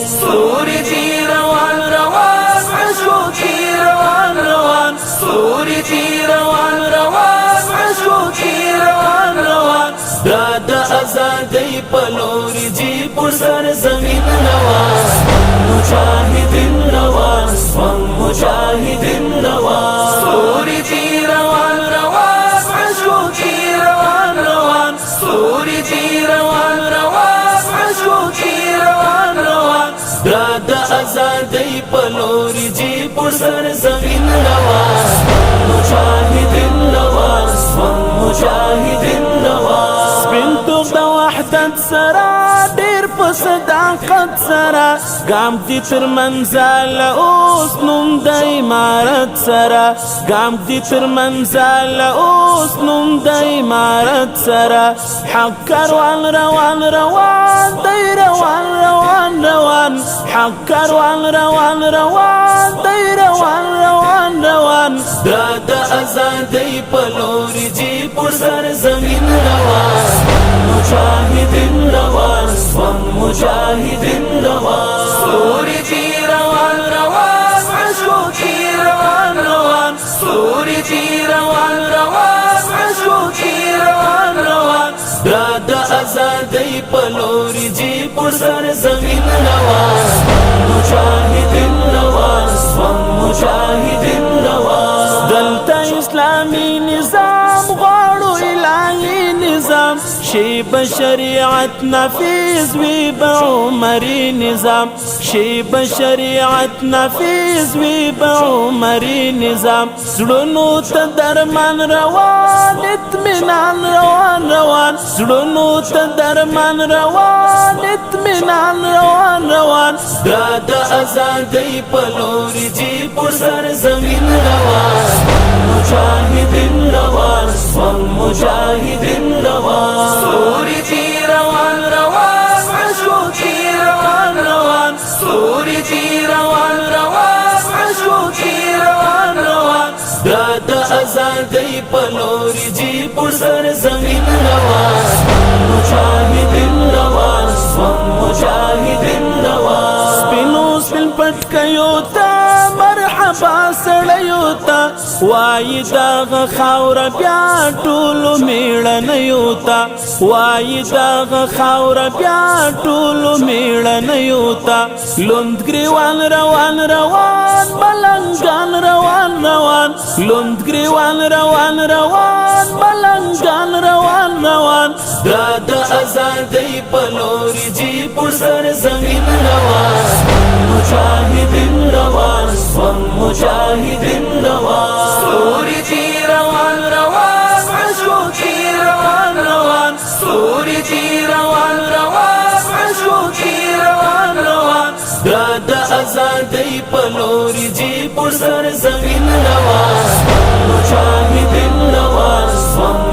ستوري دي روان روان عشقوكي روان روان ستوري دي روان روان عشقوكي روان روان دا آزادی پلوری جی پر سر زمین روان مجاہدین روان مجاہدین روان ستوری جی روان روان عشقوكي روان روان ستوری جی روان روان عشقوكي روان روان دا آزادی پلوری جی پر سر زمین روان مجاہدین روان مجاہدین روان بنتوب دا وحدت سرا دیر په صداقت سرا ګام دي تر منزل اوس نوم د امارت سرا ګام دي تر منزل اوس نوم د امارت سرا حق کاروان روان روان دی روان روان روان حق کاروان روان روان دی روان روان روان دا آزادی پلوری جی پر سر زمین روان مجاہدین روان مجاہدین روان ستوری جی روان روان عشقوكي روان روان ستوری جی روان روان عشقوكي روان روان دا آزادی پلوری جی پر سر زمین روان مجاہدین روان مجاہدین روان دلتا اسلامی نظام غواړو الهی نظام شیب شریعت نافذ وی بعمری نظام شیب شریعت نافذ وی بعمری نظام زړونو ته درمان روان اطمینان روان روان زړونو ته درمان روان اطمینان روان روان دا آزادی پلوری جی پر سر زمین روان مجاہدین روان مجاہدین روان ستوری جی روان روان عشقوكي روان روان ستوری جی روان روان عشقوكي روان روان دا آزادی پلوری جی پر سر زمین روان مجاہدین روان مجاہدین روان سپینو سپین پټکیو تا مرحبا سړیو تا وای دغه خاوره بیا ټولو میړنیو تا وای دغه خاوره بیا ټولو میړنیو تا لوند ګریوان روان روان بلنګان روان روان لوند ګریوان روان روان بلنګان روان روان دا آزادی پلوری جی پر سر زمین روان مجاہدین روان مجاہدین روان ستوری جی روان روان عشقوكي روان روان ستوری جی روان روان عشقوكي روان روان دا آزادی پلوری جی پر سر زمین روان مجاہدین روان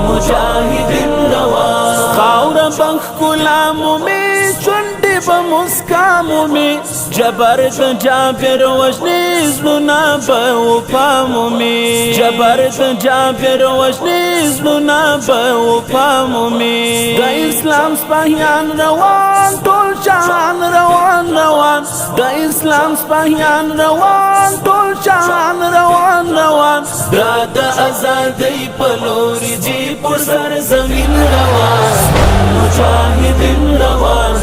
مجاہدین روان خاور بخ کلامو میں چونڈی بمسکامو میں جبر د جابر وجنی زلونا بوپامو می جبر د جابر وجنی زلونا بوپامو می د اسلام سپاهیان روان ټول شان روان روان د اسلام سپاهیان روان ټول شان روان روان د آزادی پلوری جی پر سر زمین روان مجاہدین روان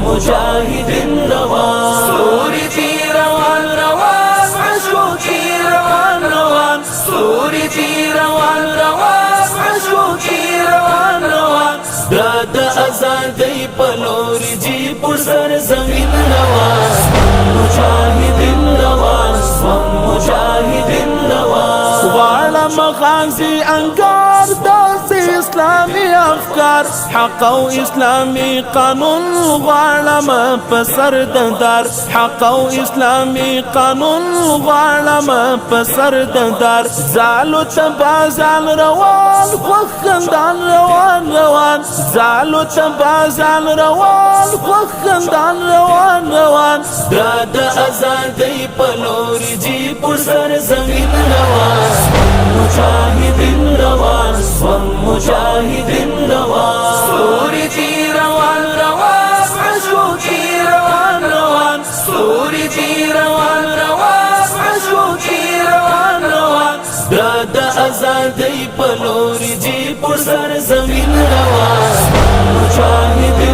مجاہدین روان ستوری جی روان روان عشقوكي روان روان ستوری جی روان روان عشقوكي روان روان دا آزادی پلوری جی پر سر زمین روان مجاہدین روان مجاہدین روان غواړم غازی انګار داسې اسلامی افکار حق او اسلامی قانون غواړم په سر دندار حق او اسلامی قانون غواړم په سر دندار زالو تبازال روان خوخندان روان روان زالو تبازال روان خوخندان روان روان دا آزادی پلوری جی پر سر زمین روان مجاہدین روان مجاہدین روان ستوری جی روان روان عشقوكي روان روان آزادۍ په لور جي پر سر زمين روان مجاهد